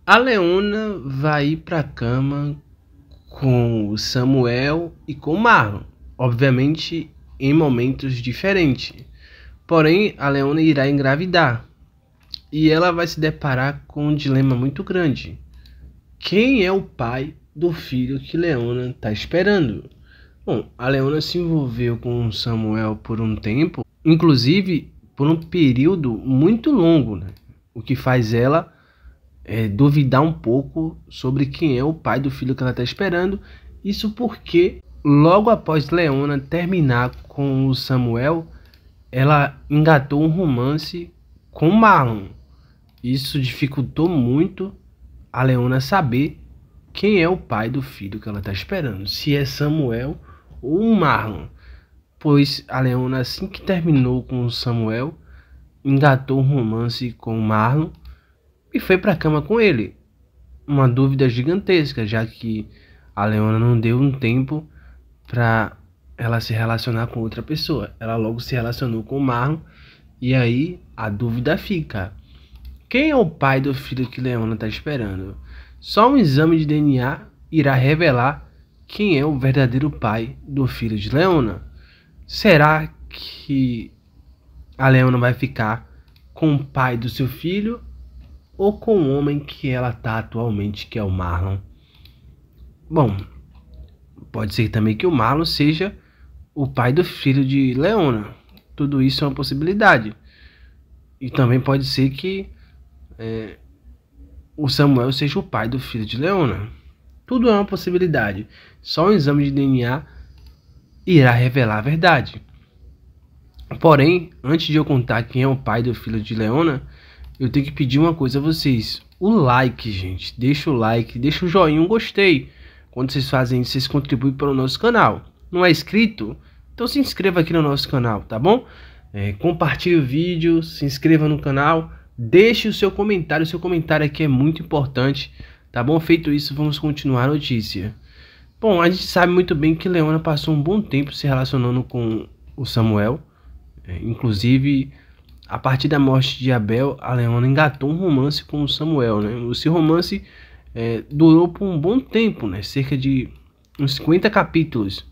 A Leona vai ir pra cama com o Samuel e com o Marlon, obviamente em momentos diferentes. Porém, a Leona irá engravidar e ela vai se deparar com um dilema muito grande. Quem é o pai do filho que Leona está esperando? Bom, a Leona se envolveu com o Samuel por um tempo, inclusive por um período muito longo, né? O que faz ela duvidar um pouco sobre quem é o pai do filho que ela está esperando. Isso porque logo após Leona terminar com o Samuel, ela engatou um romance com Marlon. Isso dificultou muito a Leona saber quem é o pai do filho que ela está esperando, se é Samuel ou Marlon. Pois a Leona, assim que terminou com o Samuel, engatou um romance com Marlon e foi para a cama com ele. Uma dúvida gigantesca, já que a Leona não deu um tempo para ela se relacionar com outra pessoa. Ela logo se relacionou com o Marlon e aí a dúvida fica: quem é o pai do filho que Leona está esperando? Só um exame de DNA irá revelar quem é o verdadeiro pai do filho de Leona. Será que a Leona vai ficar com o pai do seu filho ou com o homem que ela está atualmente, que é o Marlon? Bom, pode ser também que o Marlon seja o pai do filho de Leona. Tudo isso é uma possibilidade. E também pode ser que o Samuel seja o pai do filho de Leona. Tudo é uma possibilidade. Só um exame de DNA irá revelar a verdade. Porém, antes de eu contar quem é o pai do filho de Leona, eu tenho que pedir uma coisa a vocês. O like, gente. Deixa o like, deixa o joinha, um gostei. Quando vocês fazem isso, vocês contribuem para o nosso canal. Não é inscrito? Então se inscreva aqui no nosso canal, tá bom? Compartilhe o vídeo, se inscreva no canal. Deixe o seu comentário aqui é muito importante, tá bom? Feito isso, vamos continuar a notícia. Bom, a gente sabe muito bem que Leona passou um bom tempo se relacionando com o Samuel. Inclusive, a partir da morte de Abel, a Leona engatou um romance com o Samuel, né? Esse romance durou por um bom tempo, né? Cerca de uns 50 capítulos.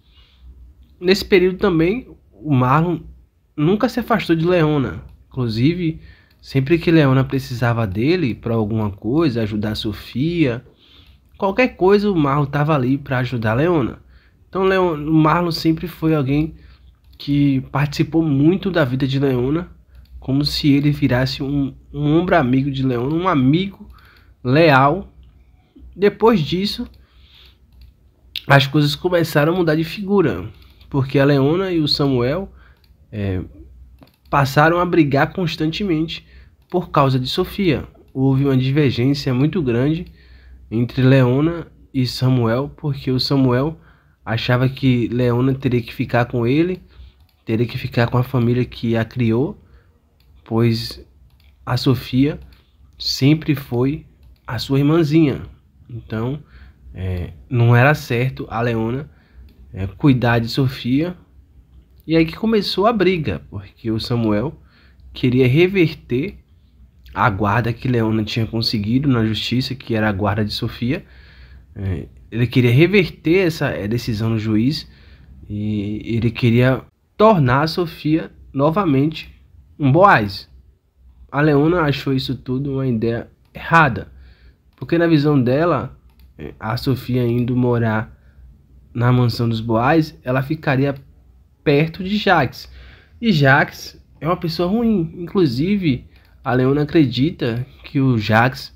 Nesse período também, o Marlon nunca se afastou de Leona. Inclusive, sempre que Leona precisava dele para alguma coisa, ajudar a Sofia, qualquer coisa, o Marlon estava ali para ajudar a Leona. Então, o Marlon sempre foi alguém que participou muito da vida de Leona, como se ele virasse um ombro amigo de Leona, um amigo leal. Depois disso, as coisas começaram a mudar de figura, porque a Leona e o Samuel passaram a brigar constantemente por causa de Sofia. Houve uma divergência muito grande entre Leona e Samuel, porque o Samuel achava que Leona teria que ficar com ele, teria que ficar com a família que a criou, pois a Sofia sempre foi a sua irmãzinha. Então, não era certo a Leona cuidar de Sofia. E aí que começou a briga, porque o Samuel queria reverter a guarda que Leona tinha conseguido na justiça, que era a guarda de Sofia. Ele queria reverter essa decisão do juiz e ele queria tornar a Sofia novamente um Boaz. A Leona achou isso tudo uma ideia errada, porque na visão dela, a Sofia indo morar na mansão dos Boaz, ela ficaria perto de Jacques. E Jacques é uma pessoa ruim. Inclusive, a Leona acredita que o Jacques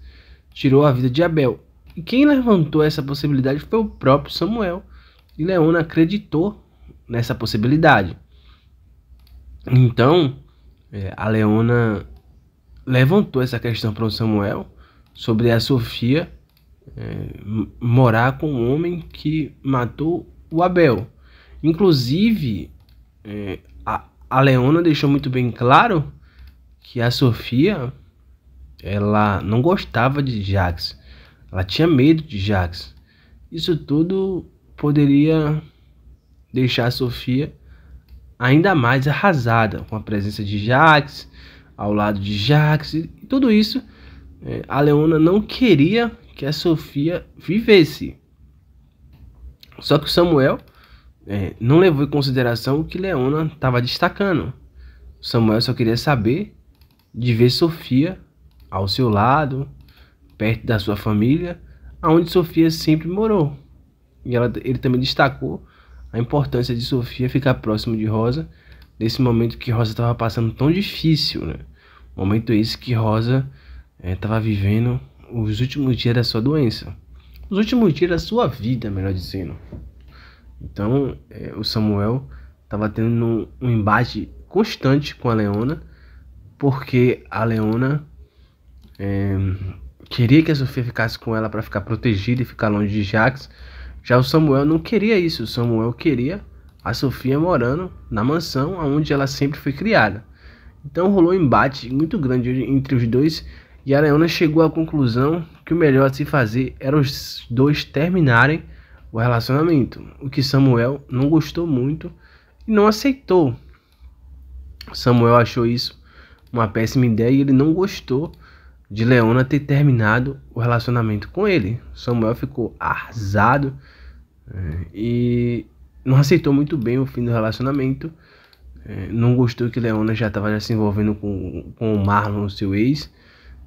tirou a vida de Abel. E quem levantou essa possibilidade foi o próprio Samuel. E Leona acreditou nessa possibilidade. Então, a Leona levantou essa questão para o Samuel sobre a Sofia morar com um homem que matou o Abel. Inclusive, a Leona deixou muito bem claro que a Sofia, ela não gostava de Jacques, ela tinha medo de Jacques. Isso tudo poderia deixar a Sofia ainda mais arrasada com a presença de Jacques, ao lado de Jacques, e tudo isso a Leona não queria que a Sofia vivesse. Só que o Samuel não levou em consideração o que Leona estava destacando. O Samuel só queria saber de ver Sofia ao seu lado, perto da sua família, aonde Sofia sempre morou. E ele também destacou a importância de Sofia ficar próximo de Rosa, nesse momento que Rosa estava passando tão difícil, né? Momento esse que Rosa estava vivendo os últimos dias da sua doença. Os últimos dias da sua vida, melhor dizendo. Então, o Samuel estava tendo um embate constante com a Leona, porque a Leona queria que a Sofia ficasse com ela para ficar protegida e ficar longe de Jacques. Já o Samuel não queria isso. O Samuel queria a Sofia morando na mansão onde ela sempre foi criada. Então rolou um embate muito grande entre os dois, e a Leona chegou à conclusão que o melhor a se fazer era os dois terminarem o relacionamento, o que Samuel não gostou muito e não aceitou. Samuel achou isso uma péssima ideia e ele não gostou de Leona ter terminado o relacionamento com ele. Samuel ficou arrasado e não aceitou muito bem o fim do relacionamento. Não gostou que Leona já estava se envolvendo com o Marlon, seu ex.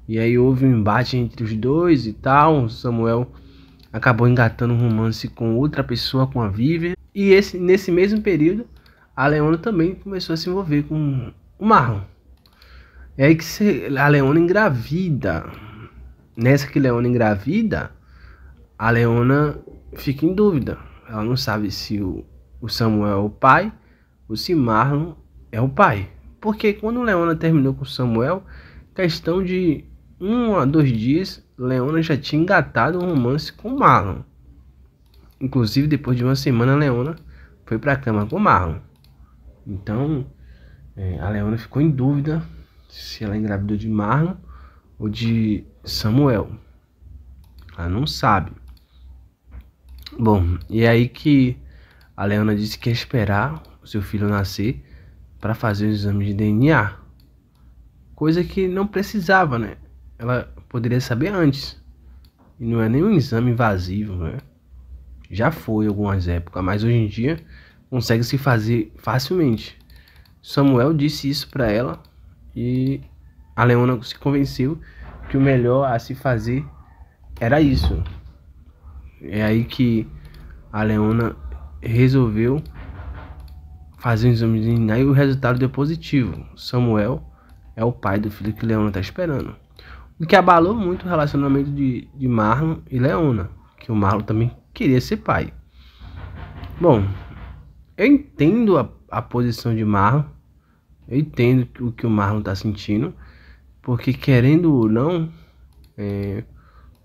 E aí houve um embate entre os dois e tal. Samuel acabou engatando um romance com outra pessoa, com a Vivian. E nesse mesmo período, a Leona também começou a se envolver com o Marlon. É aí que a Leona engravida. Nessa que Leona engravida, a Leona fica em dúvida. Ela não sabe se o Samuel é o pai ou se Marlon é o pai. Porque quando Leona terminou com Samuel, questão de 1 a 2 dias, Leona já tinha engatado um romance com Marlon. Inclusive, depois de uma semana, Leona foi pra cama com Marlon. Então, a Leona ficou em dúvida se ela engravidou de Marlon ou de Samuel. Ela não sabe. Bom, e é aí que a Leona disse que ia esperar o seu filho nascer para fazer o exame de DNA. Coisa que não precisava, né? Ela poderia saber antes. E não é nem um exame invasivo, né? Já foi em algumas épocas, mas hoje em dia consegue se fazer facilmente. Samuel disse isso para ela e a Leona se convenceu que o melhor a se fazer era isso. É aí que a Leona resolveu fazer um exame de DNA e o resultado deu positivo. Samuel é o pai do filho que Leona está esperando. O que abalou muito o relacionamento de Marlon e Leona, que o Marlon também queria ser pai. Bom, eu entendo a posição de Marlon, eu entendo o que o Marlon está sentindo, porque querendo ou não,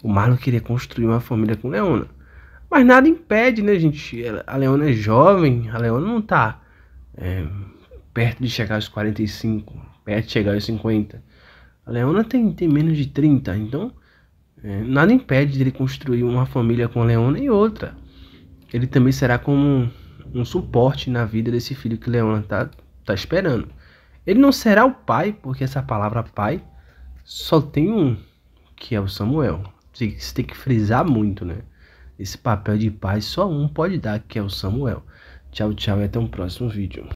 o Marlon queria construir uma família com Leona. Mas nada impede, né, gente? A Leona é jovem, a Leona não tá perto de chegar aos 45, perto de chegar aos 50. A Leona tem menos de 30, então nada impede de ele construir uma família com a Leona e outra. Ele também será como um suporte na vida desse filho que Leona tá esperando. Ele não será o pai, porque essa palavra pai só tem um, que é o Samuel. Você tem que frisar muito, né? Esse papel de pai só um pode dar, que é o Samuel. Tchau, tchau e até um próximo vídeo.